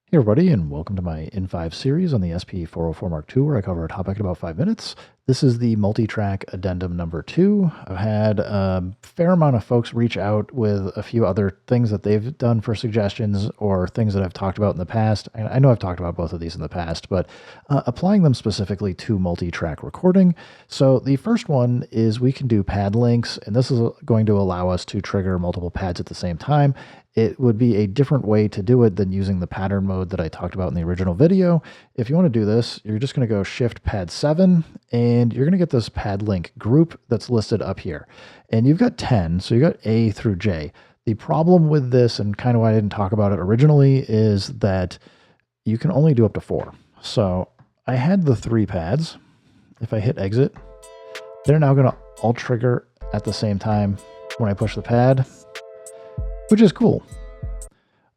Hey everybody, and welcome to my N5 series on the SP404 mk2, where I cover a topic in about 5 minutes. This is the Multitrack Addendum number 2. I've had a fair amount of folks reach out with a few other things that they've done for suggestions or things that I've talked about in the past. And I know I've talked about both of these in the past, but applying them specifically to multi-track recording. So the first one is we can do pad links, and this is going to allow us to trigger multiple pads at the same time. It would be a different way to do it than using the pattern mode that I talked about in the original video. If you want to do this, you're just going to go Shift Pad 7, and you're going to get this pad link group that's listed up here. And you've got 10, so you got A through J. The problem with this, and kind of why I didn't talk about it originally, is that you can only do up to 4. So I had the 3 pads. If I hit exit, they're now going to all trigger at the same time when I push the pad, which is cool.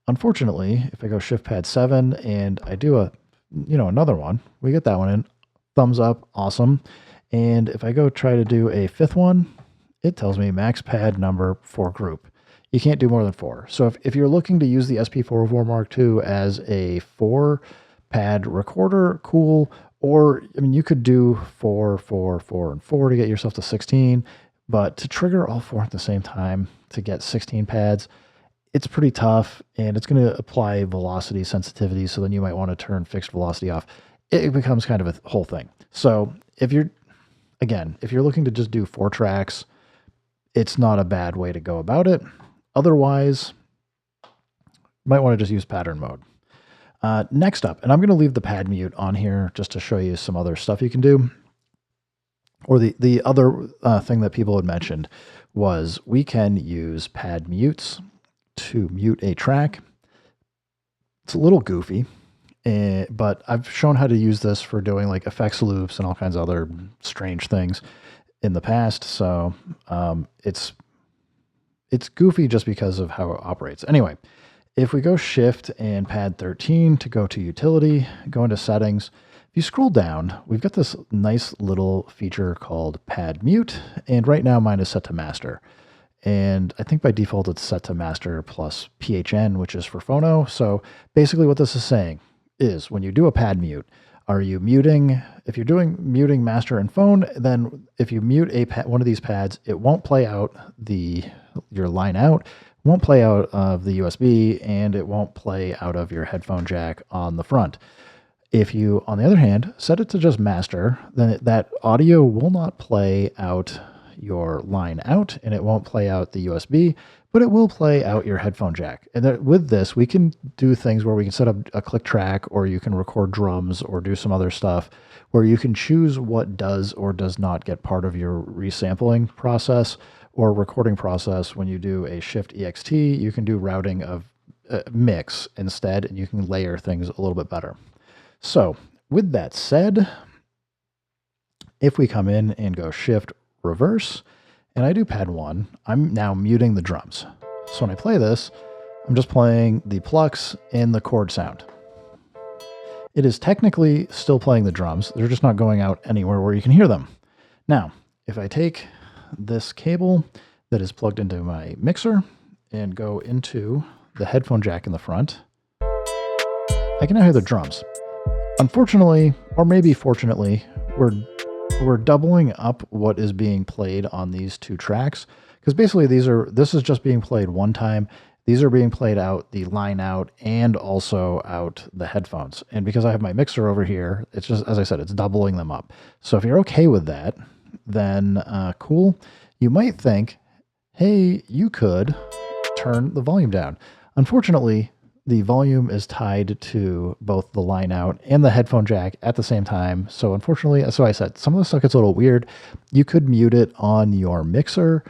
Unfortunately, if I go Shift Pad 7 and I do another one, we get that one in. Thumbs up, awesome. And if I go try to do a 5th one, it tells me max pad number for group. You can't do more than 4. So if you're looking to use the SP404 mk2 as a 4 pad recorder, cool. Or, I mean, you could do 4, 4, 4, and 4 to get yourself to 16. But to trigger all 4 at the same time to get 16 pads, it's pretty tough, and it's going to apply velocity sensitivity, so then you might want to turn fixed velocity off. It becomes kind of a whole thing. So if you're looking to just do 4 tracks, it's not a bad way to go about it. Otherwise, you might want to just use pattern mode. Next up, and I'm going to leave the pad mute on here just to show you some other stuff you can do. Or the other thing that people had mentioned was we can use pad mutes to mute a track. It's a little goofy, but I've shown how to use this for doing like effects loops and all kinds of other strange things in the past. So it's goofy just because of how it operates. Anyway, if we go Shift and Pad 13 to go to Utility, go into Settings. If you scroll down, we've got this nice little feature called Pad Mute, and right now mine is set to Master. And I think by default it's set to Master plus PHN, which is for phono. So basically what this is saying is when you do a pad mute, are you muting? If you're doing muting master and phone, then if you mute one of these pads, it won't play out your line out, won't play out of the USB, and it won't play out of your headphone jack on the front. If you, on the other hand, set it to just master, then that audio will not play out your line out, and it won't play out the USB, but it will play out your headphone jack. And with this, we can do things where we can set up a click track, or you can record drums or do some other stuff where you can choose what does or does not get part of your resampling process or recording process. When you do a Shift EXT, you can do routing of mix instead, and you can layer things a little bit better. So with that said, if we come in and go Shift Reverse, and I do pad 1, I'm now muting the drums. So when I play this, I'm just playing the plucks and the chord sound. It is technically still playing the drums. They're just not going out anywhere where you can hear them. Now, if I take this cable that is plugged into my mixer and go into the headphone jack in the front, I can now hear the drums. Unfortunately, or maybe fortunately, we're doubling up what is being played on these 2 tracks, because basically this is just being played one time. These are being played out the line out and also out the headphones. And because I have my mixer over here, it's just, as I said, it's doubling them up. So if you're okay with that, then cool. You might think, hey, you could turn the volume down. Unfortunately, the volume is tied to both the line out and the headphone jack at the same time. So unfortunately, so I said, some of the stuff gets a little weird. You could mute it on your mixer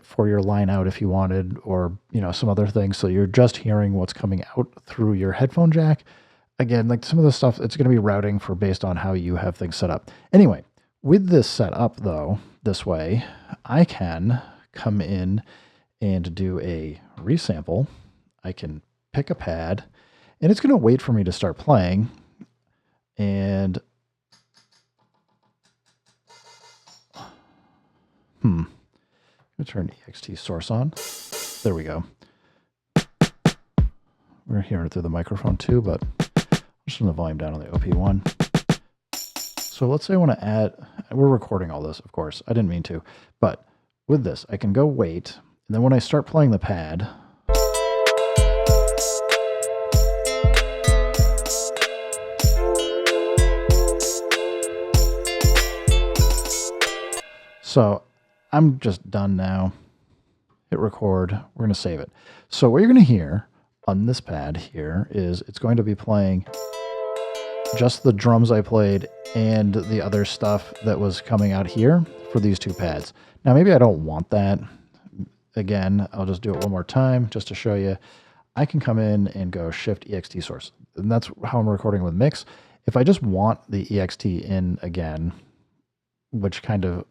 for your line out if you wanted, or, some other things. So you're just hearing what's coming out through your headphone jack. Again, like some of the stuff, it's going to be routing based on how you have things set up. Anyway, with this set up though, this way, I can come in and do a resample. I can pick a pad, and it's going to wait for me to start playing. And I'm going to turn EXT source on. There we go. We're hearing it through the microphone too, but I'm just turn the volume down on the OP1. So let's say I want to add, we're recording all this, of course. I didn't mean to, but with this, I can go wait, and then when I start playing the pad, so I'm just done now. Hit record. We're going to save it. So what you're going to hear on this pad here is it's going to be playing just the drums I played and the other stuff that was coming out here for these two pads. Now maybe I don't want that. Again, I'll just do it one more time just to show you. I can come in and go Shift EXT source. And that's how I'm recording with Mix. If I just want the EXT in again, which kind of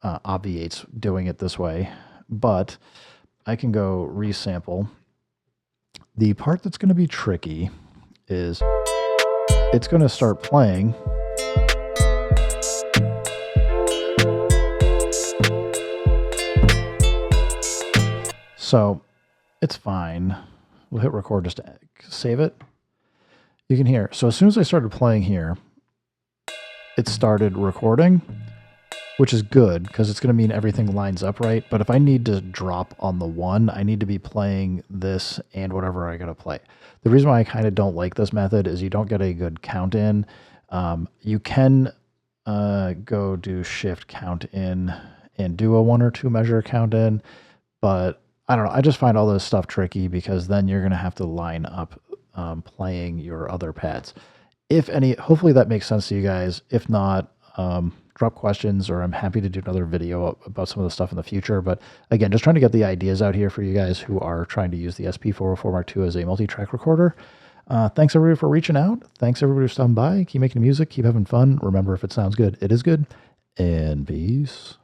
obviates doing it this way, but I can go resample. The part that's going to be tricky is it's going to start playing so it's fine. We'll hit record just to save it. You can hear. So as soon as I started playing here, it started recording, which is good because it's going to mean everything lines up right. But if I need to drop on the one, I need to be playing this and whatever I got to play. The reason why I kind of don't like this method is you don't get a good count in. You can go do Shift count in and do a 1 or 2 measure count in, but I don't know. I just find all this stuff tricky because then you're going to have to line up playing your other pads. If any, hopefully that makes sense to you guys. If not, drop questions, or I'm happy to do another video about some of the stuff in the future. But again, just trying to get the ideas out here for you guys who are trying to use the SP404 mk2 as a multi-track recorder. Thanks everybody for reaching out. Thanks everybody for stopping by. Keep making music, keep having fun. Remember, if it sounds good, it is good. And peace.